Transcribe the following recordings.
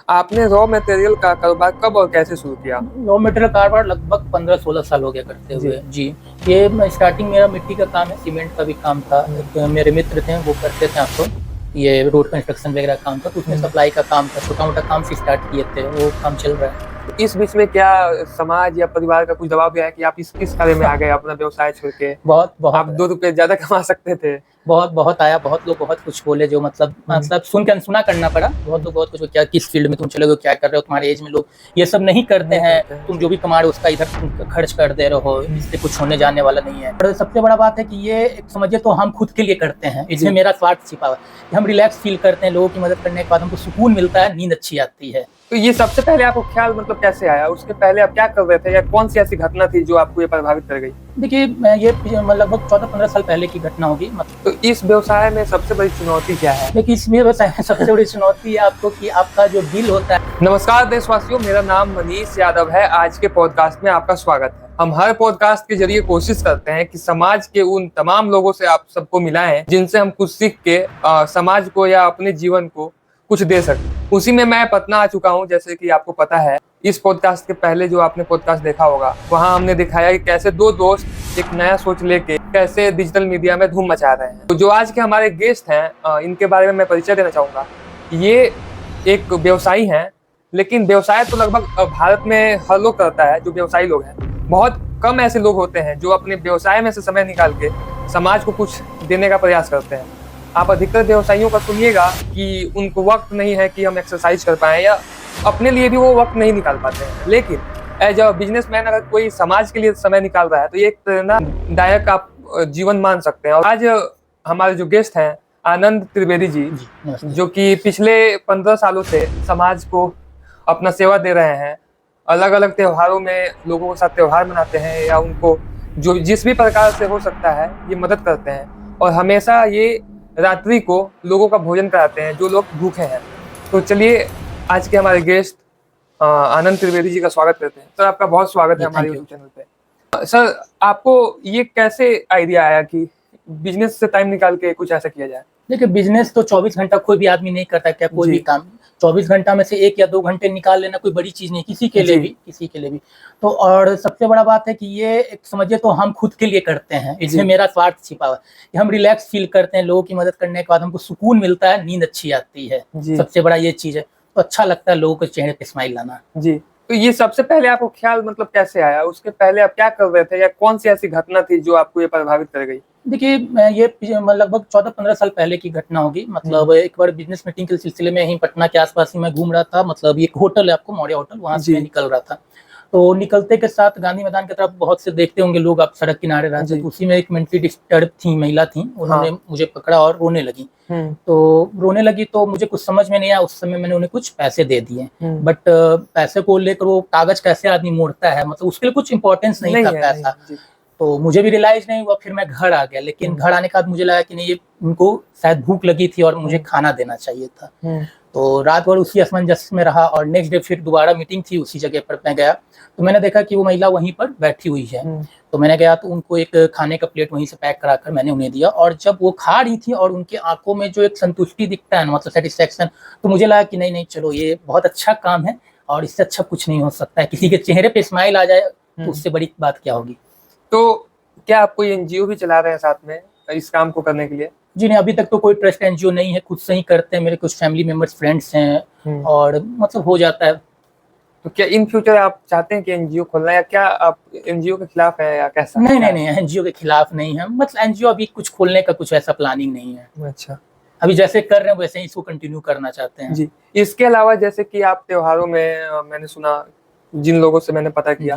आपने raw material का कारोबार कब और कैसे शुरू किया? रॉ मटेरियल कारोबार लगभग 15-16 साल हो गया करते हुए जी। ये स्टार्टिंग मेरा मिट्टी का काम है, सीमेंट का भी काम था। एक मेरे मित्र थे, वो करते थे आपको ये रोड कंस्ट्रक्शन वगैरह काम था, तो उसमें सप्लाई का काम था, छोटा मोटा काम से स्टार्ट किए थे, वो काम चल रहा है। इस बीच में क्या समाज या परिवार का कुछ दबाव भी आया कि आप इस किस कार्य में आ गए अपना व्यवसाय छोड़ के? बहुत बहुत आप 2 रुपए ज्यादा कमा सकते थे। बहुत बहुत आया, बहुत लोग बहुत कुछ बोले, जो मतलब सुन के अनसुना करना पड़ा। बहुत लोग बहुत कुछ, क्या किस फील्ड में तुम चले गए, क्या कर रहे हो, तुम्हारे एज में लोग ये सब नहीं करते हैं, तुम जो भी कमा रहे हो उसका इधर तुम खर्च कर दे रहे हो, इससे कुछ होने जाने वाला नहीं है। और सबसे बड़ा बात है कि ये समझिए तो हम खुद के लिए करते हैं, इसमें मेरा स्वार्थ छिपा हुआ है कि हम रिलैक्स फील करते हैं, लोगों की मदद करने के बाद हमको सुकून मिलता है, नींद अच्छी आती है। तो ये सबसे पहले आपको ख्याल मतलब कैसे आया? उसके पहले आप क्या कर रहे थे या कौन सी ऐसी घटना थी जो आपको ये प्रभावित कर गई? देखिए, ये लगभग 14-15 साल पहले की घटना होगी। तो इस व्यवसाय में सबसे बड़ी चुनौती क्या है? देखिए, इसमें व्यवसाय में सबसे बड़ी चुनौती है आपको कि आपका जो बिल होता है। नमस्कार देशवासियों, मेरा नाम मनीष यादव है। आज के पॉडकास्ट में आपका स्वागत है। हम हर पॉडकास्ट के जरिए कोशिश करते हैं कि समाज के उन तमाम लोगों से आप सबको मिलाएं जिनसे हम कुछ सीख के समाज को या अपने जीवन को कुछ दे सकें। उसी में मैं पटना आ चुका हूं, जैसे कि आपको पता है। इस पॉडकास्ट के पहले जो आपने पॉडकास्ट देखा होगा, वहां हमने दिखाया कि कैसे दो दोस्त एक नया सोच लेके कैसे डिजिटल मीडिया में धूम मचा रहे हैं। तो जो आज के हमारे गेस्ट हैं, इनके बारे में मैं परिचय देना चाहूंगा। ये एक व्यवसायी हैं, लेकिन व्यवसाय तो लगभग भारत में हर लोग करता है, जो व्यवसायी लोग हैं। बहुत कम ऐसे लोग होते हैं जो अपने व्यवसाय में से समय निकाल के समाज को कुछ देने का प्रयास करते हैं। आप अधिकतर व्यवसायियों का सुनिएगा कि उनको वक्त नहीं है कि हम एक्सरसाइज कर पाएं, या अपने लिए भी वो वक्त नहीं निकाल पाते हैं। लेकिन एज अ बिजनेसमैन अगर कोई समाज के लिए समय निकाल रहा है तो ये एक प्रेरणादायक आप जीवन मान सकते हैं। और आज हमारे जो गेस्ट हैं, आनंद त्रिवेदी जी, जो कि पिछले 15 सालों से समाज को अपना सेवा दे रहे हैं। अलग अलग त्योहारों में लोगों के साथ त्योहार मनाते हैं, या उनको जो जिस भी प्रकार से हो सकता है ये मदद करते हैं। और हमेशा ये रात्रि को लोगों का भोजन कराते हैं जो लोग भूखे हैं। तो चलिए आज के हमारे गेस्ट आनंद त्रिवेदी जी का स्वागत करते हैं। सर, आपका बहुत स्वागत है हमारे यूट्यूब चैनल पे। सर, आपको ये कैसे आइडिया आया कि बिजनेस से टाइम निकाल के कुछ ऐसा किया जाए? देखिए, बिजनेस तो 24 घंटा कोई भी आदमी नहीं करता, क्या कोई भी काम 24 घंटा में से 1 या 2 घंटे निकाल लेना कोई बड़ी चीज नहीं, किसी के लिए भी। तो और सबसे बड़ा बात है कि ये एक समझिए तो हम खुद के लिए करते हैं, इसमें मेरा स्वार्थ छिपा हुआ है कि हम रिलैक्स फील करते हैं, लोगों की मदद करने के बाद हमको सुकून मिलता है, नींद अच्छी आती है। सबसे बड़ा ये चीज है, तो अच्छा लगता है लोगों के चेहरे पे स्माइल लाना। जी। तो ये सबसे पहले आपको ख्याल मतलब कैसे आया? उसके पहले आप क्या कर रहे थे, या कौन सी ऐसी घटना थी जो आपको ये प्रभावित कर गई? देखिए, ये लगभग 14-15 साल पहले की घटना होगी। मतलब एक बार बिजनेस मीटिंग के सिलसिले में यहीं पटना के आसपास ही मैं घूम रहा था। मतलब एक होटल है आपको, मौर्य होटल, वहां से मैं निकल रहा था। तो निकलते के साथ गांधी मैदान की तरफ बहुत से देखते होंगे लोग, आप सड़क किनारे रहते, तो उसी में एक मेंटली डिस्टर्ब थी महिला थी, उन्होंने मुझे पकड़ा और रोने लगी। तो रोने लगी तो मुझे कुछ समझ में नहीं आया। उस समय मैंने उन्हें कुछ पैसे दे दिए, बट पैसे को लेकर वो कागज कैसे आदमी मोड़ता है, मतलब उसके लिए कुछ इंपॉर्टेंस नहीं था पैसा। तो मुझे भी रियलाइज नहीं हुआ, फिर मैं घर आ गया। लेकिन घर आने के बाद मुझे लगा कि नहीं, ये उनको शायद भूख लगी थी और मुझे खाना देना चाहिए था। तो रात भर उसी असमंजस में रहा, और नेक्स्ट डे फिर दोबारा मीटिंग थी उसी जगह पर मैं गया, तो मैंने देखा कि वो महिला वहीं पर बैठी हुई है। तो मैंने गया तो उनको एक खाने का प्लेट वहीं से पैक कराकर मैंने उन्हें दिया, और जब वो खा रही थी और उनकी आंखों में जो एक संतुष्टि दिखता है, मतलब सेटिस्फेक्शन, तो मुझे लगा कि नहीं चलो, ये बहुत अच्छा काम है और इससे अच्छा कुछ नहीं हो सकता है। किसी के चेहरे पे स्माइल आ जाए तो उससे बड़ी बात क्या होगी। तो क्या आप कोई एनजीओ भी चला रहे हैं साथ में इस काम को करने के लिए? जी नहीं, अभी तक तो कोई ट्रस्ट एनजीओ नहीं है, खुद से ही करते हैं। मेरे कुछ फैमिली मेंबर्स, फ्रेंड्स हैं, और मतलब हो जाता है। तो क्या इन फ्यूचर आप चाहते हैं कि एनजीओ खोलना, या क्या आप एनजीओ के खिलाफ है, या कैसा? नहीं, एनजीओ के खिलाफ नहीं है। मतलब एनजीओ अभी कुछ खोलने का कुछ ऐसा प्लानिंग नहीं है। अच्छा। अभी जैसे कर रहे हैं वैसे ही इसको कंटिन्यू करना चाहते हैं। जी। इसके अलावा जैसे कि आप त्योहारों में, मैंने सुना जिन लोगों से मैंने पता किया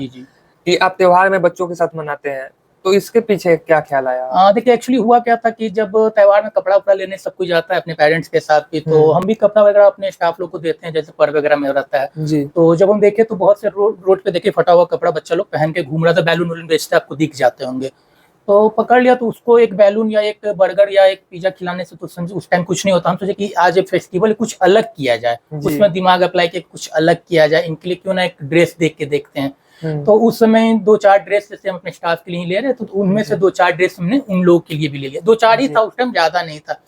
कि आप त्योहार में बच्चों के साथ मनाते हैं, तो इसके पीछे क्या ख्याल आया? देखिए, एक्चुअली हुआ क्या था कि जब त्योहार में कपड़ा उपड़ा लेने सब कुछ जाता है अपने पेरेंट्स के साथ भी, तो हम भी कपड़ा वगैरह अपने स्टाफ लोग को देते हैं, जैसे पर्व वगैरह में रहता है। तो जब हम देखे तो बहुत से रोड पे देखे फटा हुआ कपड़ा बच्चा लोग पहन के घूम रहा था, बैलून वैलून बेचते आपको दिख जाते होंगे। तो पकड़ लिया, तो उसको एक बैलून या एक बर्गर या एक पिज्जा खिलाने से तो समझे उस टाइम कुछ नहीं होता। हम सोचे कि आज एक फेस्टिवल कुछ अलग किया जाए, उसमें दिमाग अप्लाई के कुछ अलग किया जाए, इनके लिए क्यों ना एक ड्रेस देख के देखते हैं। तो उस समय 2-4 ड्रेस जैसे हम अपने स्टाफ के लिए ले रहे, तो उनमें से 2-4 ड्रेस हमने उन लोगों के लिए भी ले लिया। 2-4 ही था उस टाइम, ज्यादा नहीं था।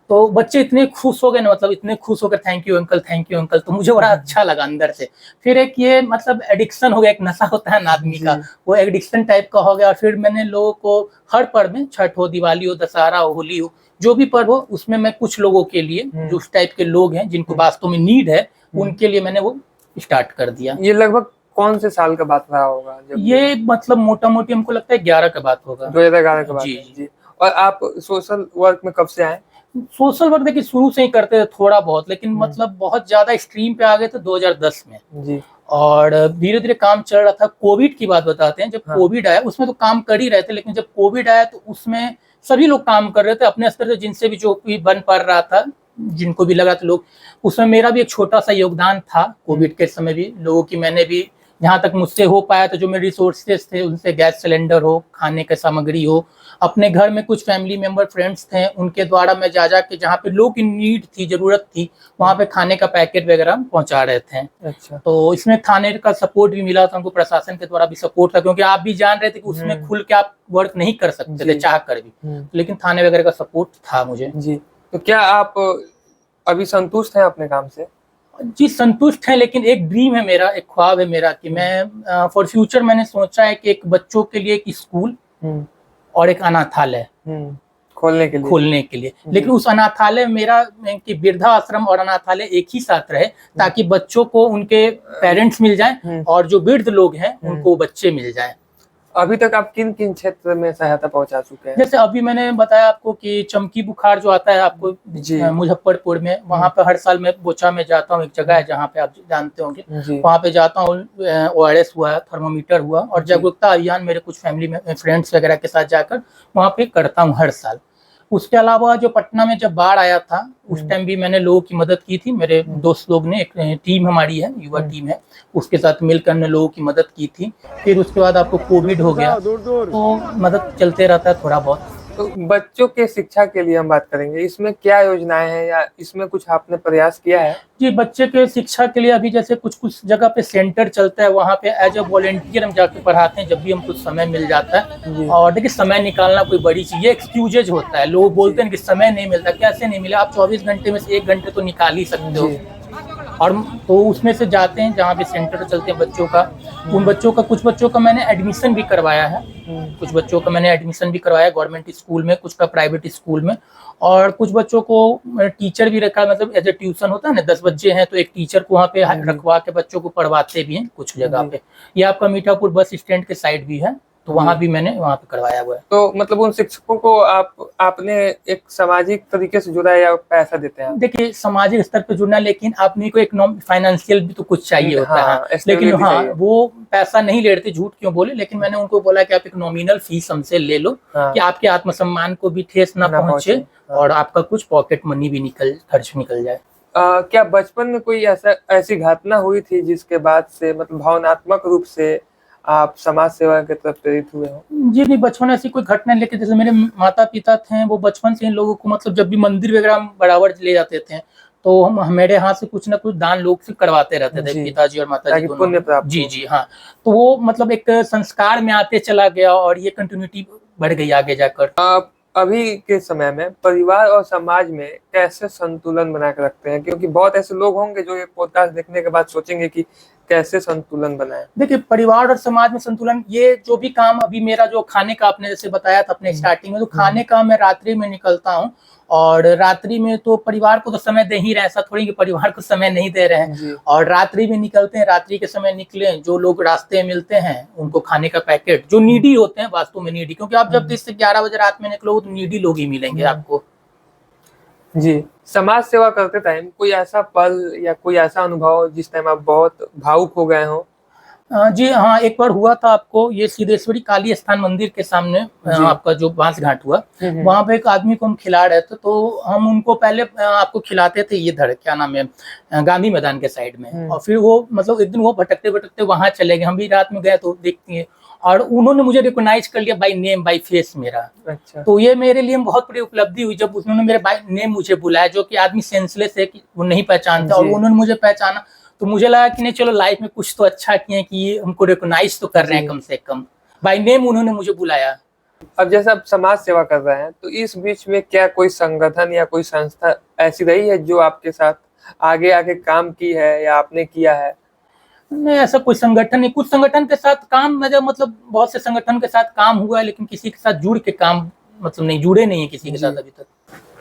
तो बच्चे इतने खुश हो गए ना, मतलब इतने खुश होकर thank you uncle, thank you uncle, तो मुझे बड़ा अच्छा लगा अंदर से। फिर एक ये मतलब एडिक्शन हो गया, एक नशा होता है ना आदमी का, वो एडिक्शन टाइप का हो गया। और फिर मैंने लोगों को हर पर्व में, छठ हो, दिवाली हो, दशहरा हो, होली हो, जो भी पर्व हो, उसमें मैं कुछ लोगों के लिए, जो उस टाइप के लोग हैं जिनको वास्तव में नीड है, उनके लिए मैंने वो स्टार्ट कर दिया। ये लगभग कौन से साल का बात रहा होगा जब ये मतलब मोटा मोटी हमको लगता है 11 का बात होगा। 2011 का बात जी है? जी। और आप सोशल वर्क में कब से आए? सोशल वर्क देखिए शुरू से ही करते थे थोड़ा बहुत, लेकिन मतलब बहुत ज्यादा स्ट्रीम पे आ गए थे 2010 में। जी। और धीरे धीरे काम चल रहा था। कोविड की बात बताते हैं, जब हाँ। कोविड आया उसमें तो काम कर ही रहे थे, लेकिन जब कोविड आया तो उसमें सभी लोग काम कर रहे थे अपने स्तर से, जिनसे भी जो भी बन पा रहा था, जिनको भी लगा था लोग। उसमें मेरा भी एक छोटा सा योगदान था कोविड के समय भी। लोगों की मैंने भी जहाँ तक मुझसे हो पाया तो जो मेरे रिसोर्सेज थे, उनसे गैस सिलेंडर हो, खाने की सामग्री हो, अपने घर में कुछ फैमिली मेंबर फ्रेंड्स थे, उनके द्वारा मैं जा के जहाँ पे लोग की नीड थी, जरूरत थी, वहाँ पे खाने का पैकेट वगैरह पहुंचा रहे थे। अच्छा। तो इसमें थाने का सपोर्ट भी मिला था हमको, प्रशासन के द्वारा भी सपोर्ट था, क्योंकि आप भी जान रहे थे कि उसमें खुल के आप वर्क नहीं कर सकते थे चाह कर भी, लेकिन थाने वगैरह का सपोर्ट था मुझे। जी। तो क्या आप अभी संतुष्ट हैं अपने काम से? जी संतुष्ट है, लेकिन एक ड्रीम है मेरा, एक ख्वाब है मेरा कि मैं फॉर फ्यूचर मैंने सोचा है कि एक बच्चों के लिए एक स्कूल और एक अनाथालय खोलने के लिए। लेकिन उस अनाथालय मेरा कि वृद्धाश्रम और अनाथालय एक ही साथ रहे, ताकि बच्चों को उनके पेरेंट्स मिल जाएं और जो वृद्ध लोग हैं उनको बच्चे मिल जाएं। अभी तक आप किन किन क्षेत्र में सहायता पहुंचा चुके हैं? जैसे अभी मैंने बताया आपको कि चमकी बुखार जो आता है आपको मुजफ्फरपुर में, वहाँ पे हर साल मैं बोचा में जाता हूँ, एक जगह है जहाँ पे आप जानते होंगे, वहाँ पे जाता हूँ। ORS हुआ, थर्मोमीटर हुआ, और जागरूकता अभियान मेरे कुछ फैमिली में फ्रेंड्स वगैरह के साथ जाकर वहाँ पे करता हूँ हर साल। उसके अलावा जो पटना में जब बाढ़ आया था उस टाइम भी मैंने लोगों की मदद की थी। मेरे दोस्त लोग ने, एक टीम हमारी है, युवा टीम है, उसके साथ मिलकर हमने लोगों की मदद की थी। फिर उसके बाद आपको कोविड हो गया, तो मदद चलते रहता है थोड़ा बहुत। तो बच्चों के शिक्षा के लिए हम बात करेंगे, इसमें क्या योजनाएं हैं या इसमें कुछ आपने प्रयास किया है? जी बच्चे के शिक्षा के लिए अभी जैसे कुछ कुछ जगह पे सेंटर चलता है, वहाँ पे एज अ वॉलेंटियर हम जाके पढ़ाते हैं जब भी हमको समय मिल जाता है। और देखिए समय निकालना कोई बड़ी चीज, ये एक्सक्यूजेज होता है, लोग बोलते हैं कि समय नहीं मिलता, कैसे नहीं मिला? आप 24 घंटे में से 1 घंटे तो निकाल ही सकते हो। और तो उसमें से जाते हैं जहाँ पे सेंटर चलते हैं बच्चों का, उन बच्चों का, कुछ बच्चों का मैंने एडमिशन भी करवाया है, कुछ बच्चों का मैंने एडमिशन भी करवाया गवर्नमेंट स्कूल में, कुछ का प्राइवेट स्कूल में, और कुछ बच्चों को टीचर भी रखा, मतलब एज ए ट्यूशन होता है ना, 10 बच्चे हैं तो एक टीचर को वहाँ पे रखवा के बच्चों को पढ़वाते भी हैं कुछ जगह पे। ये आपका मीठापुर बस स्टैंड के साइड भी है, तो वहाँ भी मैंने वहाँ पे करवाया हुआ है। तो मतलब उन शिक्षकों को आपने एक सामाजिक तरीके से जुड़ा या पैसा देते हैं? देखिए सामाजिक स्तर पे जुड़ना, लेकिन आपने को एक फाइनेंशियल भी तो कुछ चाहिए होता है। लेकिन वो पैसा नहीं ले रहे थे, झूठ क्यों बोले, लेकिन मैंने उनको बोला कि आप एक नॉमिनल फीस हमसे ले लो, कि आपके आत्मसम्मान को भी ठेस ना पहुंचे और आपका कुछ पॉकेट मनी भी खर्च निकल जाए। क्या बचपन में कोई ऐसी घटना हुई थी जिसके बाद से मतलब भावनात्मक रूप से आप समाज सेवा की तरफ प्रेरित हुए हो? जी नहीं, बचपन ऐसी कोई घटना, लेकिन जैसे मेरे माता पिता थे वो बचपन से इन लोगों को, मतलब जब भी मंदिर वगैरह हम बराबर ले जाते थे तो हम मेरे हाथ से कुछ ना कुछ दान लोग से करवाते रहते थे, पिताजी और माताजी दोनों। जी हाँ, तो वो मतलब एक संस्कार में आते चला गया और ये कंटिन्यूटी बढ़ गई आगे जाकर। अभी के समय में परिवार और समाज में कैसे संतुलन बना के रखते हैं? क्योंकि बहुत ऐसे लोग होंगे जो ये पॉडकास्ट देखने के बाद सोचेंगे कि कैसे संतुलन बनाए। देखिए परिवार और समाज में संतुलन, ये जो भी काम अभी मेरा जो खाने का आपने जैसे बताया था अपने स्टार्टिंग में, तो खाने का मैं रात्रि में निकलता हूँ, और रात्रि में तो परिवार को तो समय दे ही रहे, ऐसा थोड़ी कि परिवार को समय नहीं दे रहे हैं। और रात्रि में निकलते हैं, रात्रि के समय निकले, जो लोग रास्ते में मिलते हैं उनको खाने का पैकेट, जो नीडी होते हैं, वास्तव में नीडी, क्योंकि आप जब 10 से 11 बजे रात में निकलो तो नीडी लोग ही मिलेंगे आपको। जी, समाज सेवा करते टाइम कोई ऐसा पल या कोई ऐसा अनुभव जिस टाइम आप बहुत भावुक हो गए हो? जी हाँ, एक बार हुआ था आपको, ये सिद्धेश्वरी काली स्थान मंदिर के सामने आपका जो बांस घाट हुआ, वहाँ पे एक आदमी को हम खिला रहे थे, तो हम उनको पहले आपको खिलाते थे इधर क्या नाम है, गांधी मैदान के साइड में, और फिर वो मतलब एक दिन वो भटकते भटकते वहां चले गए, हम भी रात में गए तो देखती है, और उन्होंने मुझे रिकॉग्नाइज कर लिया बाय नेम बाय फेस मेरा। अच्छा। तो ये मेरे लिए बहुत बड़ी उपलब्धि हुई जब उन्होंने मेरे बाय नेम मुझे बुलाया, जो कि आदमी सेंसलेस है कि वो नहीं पहचानता, और उन्होंने मुझे पहचाना, तो मुझे लगा कि नहीं चलो लाइफ में कुछ तो अच्छा किए कि हमको रिकॉग्नाइज तो कर रहे हैं, कम से कम बाय नेम उन्होंने मुझे बुलाया। अब जैसे आप समाज सेवा कर रहे हैं, तो इस बीच में क्या कोई संगठन या कोई संस्था ऐसी रही है जो आपके साथ आगे आगे काम की है या आपने किया है? नहीं, ऐसा कोई संगठन नहीं। कुछ संगठन के साथ काम मतलब बहुत से संगठन के साथ काम हुआ है, लेकिन किसी के साथ जुड़ के काम मतलब नहीं, जुड़े नहीं है किसी के साथ अभी तक।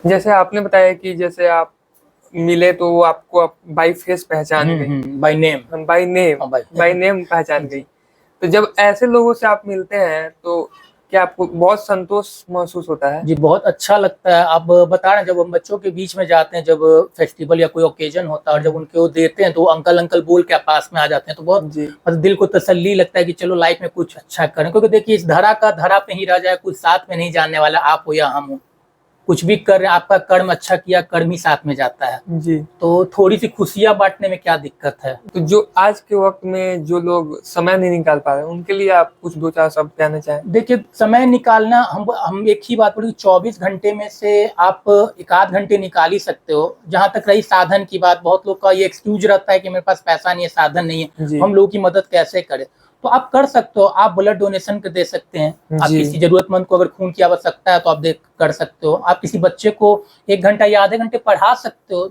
जैसे आपने बताया कि जैसे आप मिले तो वो आपको बाई फेस पहचान गई, by name, by name, by by name पहचान गई। तो जब ऐसे लोगों से आप मिलते हैं तो क्या आपको बहुत संतोष महसूस होता है? जी बहुत अच्छा लगता है। आप बता रहे हैं, जब हम बच्चों के बीच में जाते हैं, जब फेस्टिवल या कोई ओकेजन होता है और जब उनको देते हैं तो अंकल अंकल बोल के आप पास में आ जाते हैं, तो बहुत मतलब दिल को तसल्ली लगता है कि चलो लाइफ में कुछ अच्छा करें। क्योंकि देखिए, इस धरा का धरा पे ही रह जाए, कुछ साथ में नहीं जानने वाला, आप हो या हम हो। कुछ भी कर रहे हैं, आपका कर्म अच्छा किया, कर्म ही साथ में जाता है। जी। तो थोड़ी सी खुशियां बांटने में क्या दिक्कत है। तो जो आज के वक्त में जो लोग समय नहीं निकाल पा रहे, उनके लिए आप कुछ दो चार शब्द कहना चाहें? देखिए, समय निकालना, हम एक ही बात बोले, 24 घंटे में से आप एक आध घंटे निकाल ही सकते हो। जहां तक रही साधन की बात, बहुत लोग का ये एक्सक्यूज रहता है कि मेरे पास पैसा नहीं है, साधन नहीं है, हम लोगों की मदद कैसे करें। तो आप कर सकते हो, आप ब्लड डोनेशन कर दे सकते हैं। आप किसी जरूरतमंद को अगर खून की आवश्यकता है तो आप कर सकते हो। आप किसी बच्चे को 1 घंटा या आधे घंटे पढ़ा सकते हो।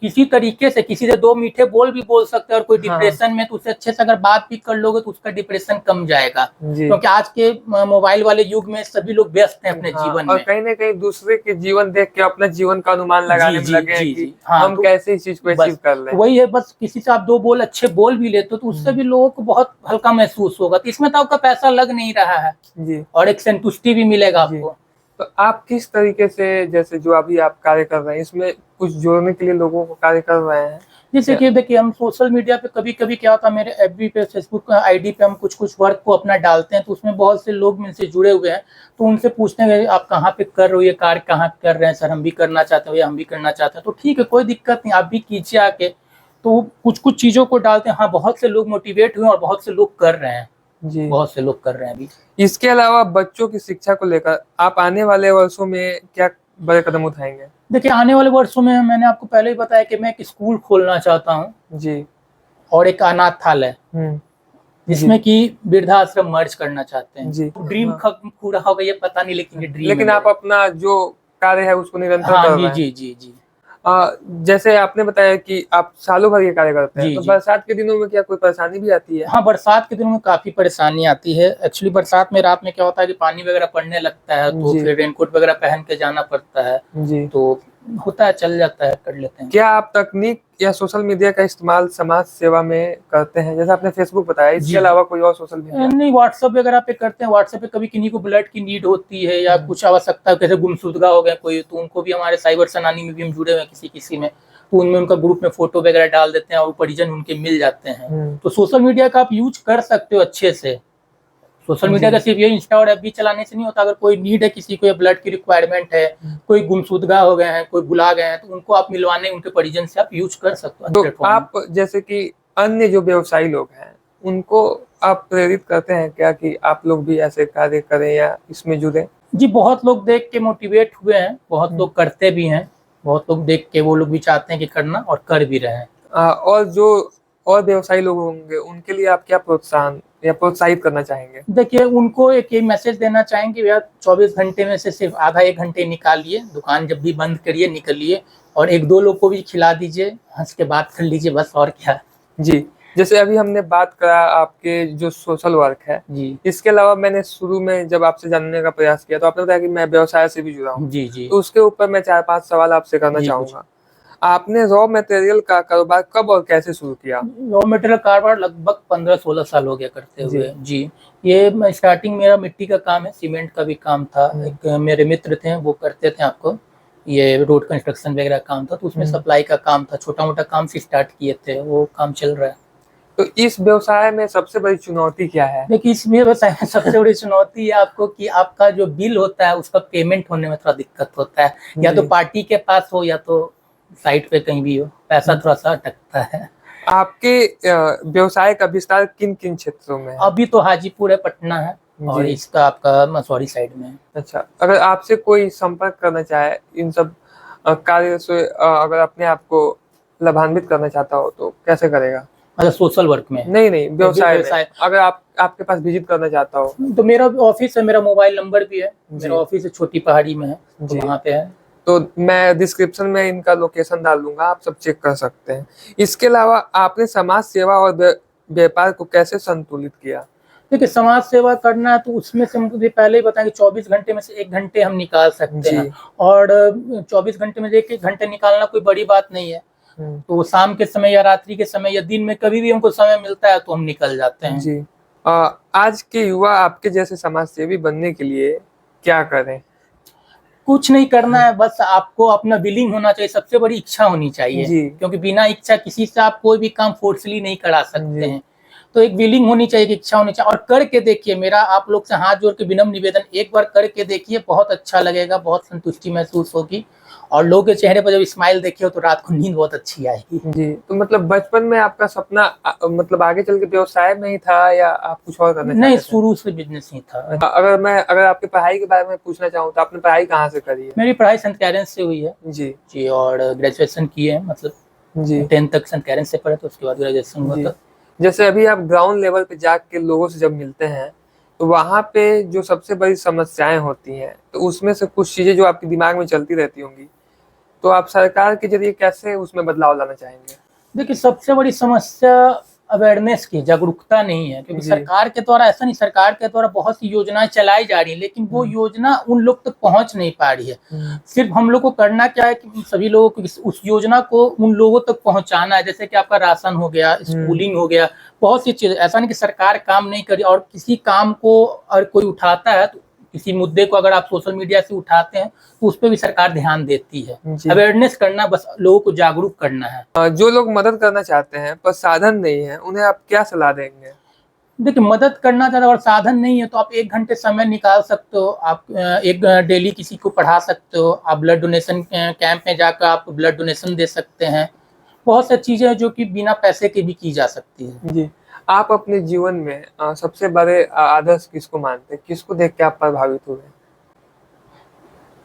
किसी तरीके से किसी से 2 मीठे बोल भी बोल सकते हो। और कोई डिप्रेशन में, तो उससे अच्छे से अगर बात भी कर लोगे तो उसका डिप्रेशन कम जाएगा। क्योंकि आज के मोबाइल वाले युग में सभी लोग व्यस्त हैं अपने जीवन में, और कहीं ना कहीं दूसरे के जीवन देख के अपना जीवन का अनुमान लगाने में लगे हैं कि हम कैसे इस चीज को अचीव कर लें। वही है, बस किसी से आप 2 बोल अच्छे बोल भी लेते हो तो उससे भी लोगों को बहुत हल्का महसूस होगा। तो इसमें तो आपका पैसा लग नहीं रहा है जी, और एक संतुष्टि भी मिलेगा आपको। तो आप किस तरीके से, जैसे जो अभी आप कार्य कर रहे हैं, इसमें कुछ जोड़ने के लिए लोगों को कार्य कर रहे हैं? जैसे कि देखिए, हम सोशल मीडिया पे कभी कभी क्या होता है, मेरे एफबी पे, फेसबुक आईडी पे हम कुछ कुछ वर्क को अपना डालते हैं, तो उसमें बहुत से लोग मुझसे जुड़े हुए हैं। तो उनसे पूछते हैं आप कहाँ पे कर रहे हो, ये कार्य कहाँ कर रहे हैं सर, हम भी करना चाहते हो या हम भी करना चाहते हैं। तो ठीक है, कोई दिक्कत नहीं, आप भी कीजिए आके। तो कुछ कुछ चीज़ों को डालते हैं। हाँ, बहुत से लोग मोटिवेट हुए और बहुत से लोग कर रहे हैं जी, बहुत से लोग कर रहे हैं अभी। इसके अलावा बच्चों की शिक्षा को लेकर आप आने वाले वर्षों में क्या बड़े कदम उठाएंगे? देखिए, आने वाले वर्षों में मैंने आपको पहले ही बताया कि मैं एक स्कूल खोलना चाहता हूँ जी, और एक अनाथालय, जिसमें कि वृद्धाश्रम मर्ज करना चाहते हैं जी। ड्रीम खत्म पूरा होगा ये पता नहीं, लेकिन ये ड्रीम, लेकिन आप अपना जो कार्य है उसको निरंतर कर रहे हैं। जी जी जी। जैसे आपने बताया कि आप सालों भर ये कार्य करते हैं, तो बरसात के दिनों में क्या कोई परेशानी भी आती है? हाँ, बरसात के दिनों में काफी परेशानी आती है। एक्चुअली बरसात में रात में क्या होता है कि पानी वगैरह पड़ने लगता है, तो फिर रेनकोट वगैरह पहन के जाना पड़ता है जी। तो होता है, चल जाता है, कर लेते हैं। क्या आप तकनीक या सोशल मीडिया का इस्तेमाल समाज सेवा में करते हैं? जैसे आपने फेसबुक बताया, इसके अलावा कोई और सोशल मीडिया? नहीं, व्हाट्सएप वगैरह पे करते हैं। व्हाट्सएप पे कभी किन्हीं को ब्लड की नीड होती है या कुछ आवश्यकता, जैसे गुमशुदगा हो गया कोई, तो उनको भी हमारे साइबर सेनानी में भी हम जुड़े हुए हैं किसी में, तो उनमें उनका ग्रुप में फोटो वगैरह डाल देते हैं और परिजन उनके मिल जाते हैं। तो सोशल मीडिया का आप यूज कर सकते हो अच्छे से। सोशल मीडिया का सिर्फ ये इंस्टा और एफबी चलाने से नहीं होता। अगर कोई नीड है, किसी को ब्लड की रिक्वायरमेंट है, कोई गुमशुदगा हो गए हैं, कोई भुला गए हैं, तो उनको आप मिलवाने, उनके परिजन से आप यूज कर सकते हो। तो आप जैसे कि अन्य जो व्यवसायी लोग हैं, उनको आप प्रेरित करते हैं क्या कि आप लोग भी ऐसे कार्य करें या इसमें जुड़े? जी, बहुत लोग देख के मोटिवेट हुए हैं, बहुत लोग करते भी हैं, बहुत लोग देख के वो लोग भी चाहते हैं कि करना, और कर भी रहे हैं। और जो और व्यवसायी लोग होंगे, उनके लिए आप क्या प्रोत्साहन या प्रोत्साहित करना चाहेंगे? देखिए, उनको एक ये मैसेज देना चाहेंगे, भैया 24 घंटे में से सिर्फ आधा 1 घंटे निकालिए, दुकान जब भी बंद करिए, निकलिए और 1-2 लोग को भी खिला दीजिए, हंस के बात कर लीजिए, बस और क्या जी। जैसे अभी हमने बात करा आपके जो सोशल वर्क है जी, इसके अलावा मैंने शुरू में जब आपसे जानने का प्रयास किया तो आपने बताया कि मैं व्यवसाय से भी जुड़ा हूँ जी जी, तो उसके ऊपर मैं 4-5 सवाल आपसे करना चाहूंगा। आपने रॉ मटेरियल का कारोबार कब और कैसे शुरू किया? रॉ मटेरियल कारोबार लगभग 15-16 साल हो गया करते हुए जी। ये स्टार्टिंग मेरा मिट्टी का काम है, सीमेंट का भी काम था। एक मेरे मित्र थे, वो करते थे, आपको ये रोड कंस्ट्रक्शन वगैरह काम था, तो उसमें सप्लाई का काम था, छोटा मोटा काम से स्टार्ट किए थे, वो काम चल रहा है। तो इस व्यवसाय में सबसे बड़ी चुनौती क्या है? देखिए, इस व्यवसाय में सबसे बड़ी चुनौती है आपको कि आपका जो बिल होता है उसका पेमेंट होने में थोड़ा दिक्कत होता है। या तो पार्टी के पास हो या तो साइट पे कहीं भी हो, पैसा थोड़ा सा अटकता है। आपके व्यवसाय का विस्तार किन किन क्षेत्रों में है? अभी तो हाजीपुर है, पटना है, और इसका आपका मसौरी साइड में है। अच्छा, अगर आपसे कोई संपर्क करना चाहे इन सब कार्य से, अगर अपने आप को लाभान्वित करना चाहता हो तो कैसे करेगा? मतलब सोशल वर्क में? नहीं नहीं, व्यवसाय व्यवसाय। में। अगर आपके पास विजिट करना चाहता हो तो मेरा ऑफिस है, मेरा मोबाइल नंबर भी है, जी। मेरा ऑफिस है छोटी पहाड़ी में है, तो जी। वहाँ पे है। तो मैं डिस्क्रिप्शन में इनका लोकेशन डाल दूंगा, आप सब चेक कर सकते हैं। इसके अलावा आपने समाज सेवा और व्यापार को कैसे संतुलित किया? देखिए, समाज सेवा करना है तो उसमें से हमको ये पहले ही बताएं कि 24 घंटे में से 1 घंटे हम निकाल सकते जी। हैं, और 24 घंटे में से 1 घंटे निकालना कोई बड़ी बात नहीं है। तो शाम के समय या रात्रि के समय या दिन में कभी भी हमको समय मिलता है तो हम निकल जाते हैं। जी। आज के युवा आपके जैसे समाज सेवी बनने के लिए क्या करें? कुछ नहीं करना है, बस आपको अपना विलिंग होना चाहिए, सबसे बड़ी इच्छा होनी चाहिए। जी। क्योंकि बिना इच्छा किसी से आप कोई भी काम फोर्सली नहीं करा सकते जी। हैं। तो एक विलिंग होनी चाहिए, कि इच्छा होनी चाहिए, और करके देखिए। मेरा आप लोग से हाथ जोड़ के विनम्र निवेदन, एक बार करके देखिए, बहुत अच्छा लगेगा, बहुत संतुष्टि महसूस होगी, और लोगों के चेहरे पर जब स्माइल देखिए हो तो रात को नींद बहुत अच्छी आएगी। जी। तो मतलब बचपन में आपका सपना मतलब आगे चल के व्यवसाय में ही था, या आप कुछ और करना नहीं, चाहते थे? शुरू से बिजनेस ही था। अगर आपकी पढ़ाई के बारे में पूछना चाहूँ तो आपने पढ़ाई कहाँ से करी है? मेरी पढ़ाई संत कैरेंस से हुई है जी। जी, और ग्रेजुएशन की है, मतलब जी। 10th तक संत कैरेंस से पढ़े, तो उसके बाद ग्रेजुएशन हुआ जी। था। जैसे अभी आप ग्राउंड लेवल पे जाके लोगों से जब मिलते हैं, तो वहाँ पे जो सबसे बड़ी समस्याएं होती हैं, तो उसमें से कुछ चीजें जो आपके दिमाग में चलती रहती होंगी, तो आप सरकार के जरिए कैसे उसमें बदलाव लाना चाहेंगे? देखिए, सबसे बड़ी समस्या अवेयरनेस की, जागरूकता नहीं है। क्योंकि जी। सरकार के द्वारा ऐसा नहीं, सरकार के द्वारा बहुत सी योजनाएं चलाई जा रही है, लेकिन वो योजना उन लोग तक पहुंच नहीं पा रही है। सिर्फ हम लोग को करना क्या है कि सभी लोगों को उस योजना को उन लोगों तक पहुंचाना है। जैसे कि आपका राशन हो गया, स्कूलिंग हो गया, बहुत सी चीजें। ऐसा नहीं कि सरकार काम नहीं करी, और किसी काम को अगर कोई उठाता है, तो किसी मुद्दे को अगर आप सोशल मीडिया से उठाते हैं तो उस पर भी सरकार ध्यान देती है। जी। अवेयरनेस करना, बस लोगों को जागरूक करना है। जो लोग मदद करना चाहते हैं पर साधन नहीं है, उन्हें आप क्या सलाह देंगे? देखिए, मदद करना चाहते हो और साधन नहीं है, तो आप 1 घंटे समय निकाल सकते हो। आप एक डेली किसी को पढ़ा सकते हो, आप ब्लड डोनेशन कैंप में जाकर आप ब्लड डोनेशन दे सकते हैं। बहुत सारी चीजें हैं जो कि बिना पैसे के भी की जा सकती है। जी। आप अपने जीवन में सबसे बड़े आदर्श किसको मानते हैं? किसको देख के आप प्रभावित हुए?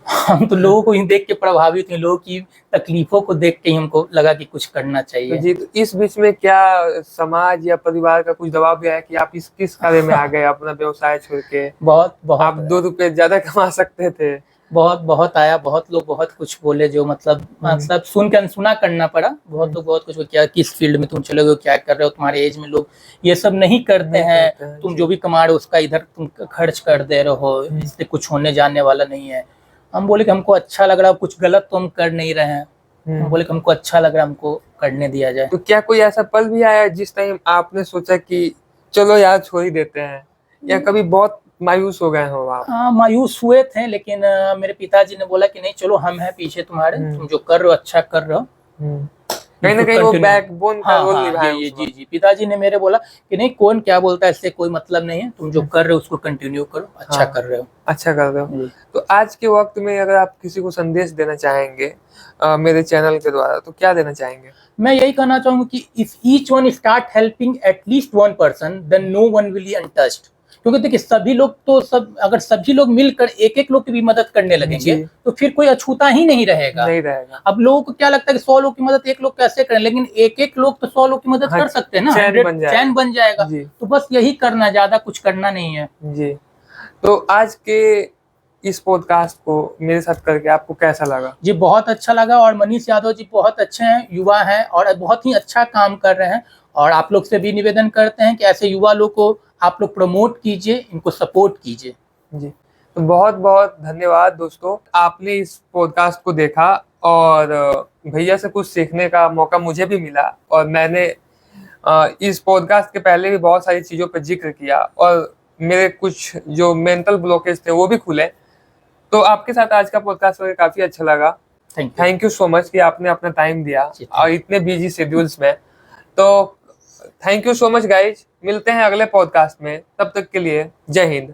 हम तो लोगों को ही देख के प्रभावित हैं, लोगों की तकलीफों को देख के ही हमको लगा कि कुछ करना तो चाहिए। जी, तो इस बीच में क्या समाज या परिवार का कुछ दबाव भी आया कि आप इस किस कार्य में आ गए अपना व्यवसाय छोड़ के? बहुत आप बहुत 2 रुपए ज्यादा कमा सकते थे। बहुत बहुत आया, बहुत लोग बहुत कुछ बोले, जो मतलब सुन के अनसुना करना पड़ा। बहुत लोग बहुत कुछ क्या, किस फील्ड में तुम चले गए, क्या कर रहे हो, तुम्हारे एज में लोग ये सब नहीं करते हैं, तुम जो भी कमा रहे हो उसका इधर तुम खर्च कर दे रहे हो, इससे कुछ होने जाने वाला नहीं है। हम बोले कि हमको अच्छा लग रहा है, कुछ गलत तो हम कर नहीं रहे हैं। हम बोले कि हमको अच्छा लग रहा है, हमको करने दिया जाए। तो क्या कोई ऐसा पल भी आया जिस टाइम आपने सोचा कि चलो यार छोड़ ही देते हैं, या कभी बहुत मायूस हो गए हो आप? हाँ, मायूस हुए थे, लेकिन मेरे पिताजी ने बोला कि नहीं, चलो हम हैं पीछे तुम्हारे, तुम जो कर रहे हो अच्छा कर रहे हो। कहीं ना कहीं वो बैकबोन का रोल निभाया ये जी जी, पिताजी ने मेरे बोला कि नहीं, कौन क्या बोलता है इससे कोई मतलब नहीं है, तुम जो कर रहे हो उसको कंटिन्यू करो, अच्छा कर रहे हो। अच्छा कर रहे हो। तो आज के वक्त में अगर आप किसी को संदेश देना चाहेंगे मेरे चैनल के द्वारा, तो क्या देना चाहेंगे? मैं यही कहना चाहूंगा कि if each one start helping at least 1 person, then no one will be untouched. क्योंकि देखिए, सभी लोग तो अगर सभी लोग मिलकर एक लोग की भी मदद करने लगेंगे तो फिर कोई अछूता ही नहीं रहेगा। अब लोगों को क्या लगता है कि 100 लोग की मदद 1 लोग कैसे करें, लेकिन एक लोग तो 100 लोग की मदद कर सकते हैं ना, चैन बन जाएगा। तो बस यही करना, ज्यादा कुछ करना नहीं है जी। तो आज के इस पॉडकास्ट को मेरे साथ करके आपको कैसा लगा? जी, बहुत अच्छा लगा, और मनीष यादव जी बहुत अच्छे हैं, युवा हैं, और बहुत ही अच्छा काम कर रहे हैं। और आप लोग से भी निवेदन करते हैं कि ऐसे युवा लोग को आप लोग प्रमोट कीजिए, इनको सपोर्ट कीजिए। जी, तो बहुत बहुत धन्यवाद दोस्तों, आपने इस पॉडकास्ट को देखा, और भैया से कुछ सीखने का मौका मुझे भी मिला। और मैंने इस पॉडकास्ट के पहले भी बहुत सारी चीज़ों पर जिक्र किया, और मेरे कुछ जो मेंटल ब्लॉकेज थे वो भी खुले। तो आपके साथ आज का पॉडकास्ट करके काफ़ी अच्छा लगा। थैंक यू सो मच कि आपने अपना टाइम दिया और इतने बिजी शेड्यूल्स में। तो thank you so much guys, मिलते हैं अगले पॉडकास्ट में, तब तक के लिए जय हिंद।